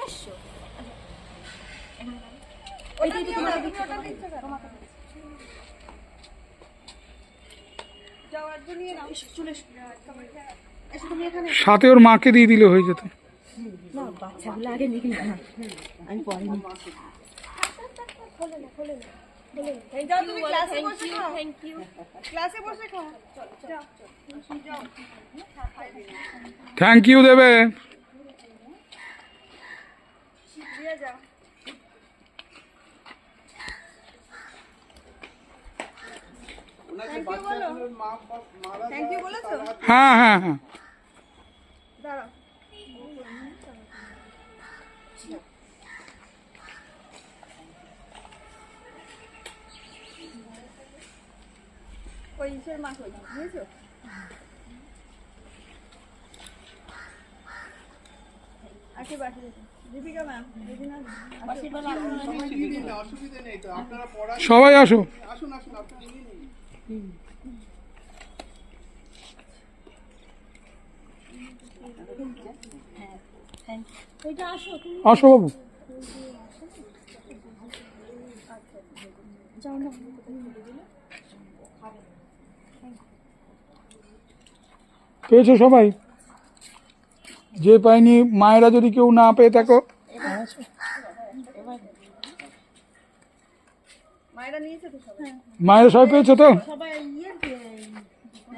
এসছো সাথে ওর মাকে দিয়ে দিলে হয়ে যেত। না বাচ্চাগুলো আগে নিবি না, আমি পরে নিই। থ্যাংক ইউ দেবে। হ্যাঁ হ্যাঁ হ্যাঁ সবাই আসো। আসো বাবু। পেয়েছো সবাই? যে পাইনি মায়েরা যদি কেউ না পেয়ে থাকো, মায়েরা সবাই পেয়েছো তো?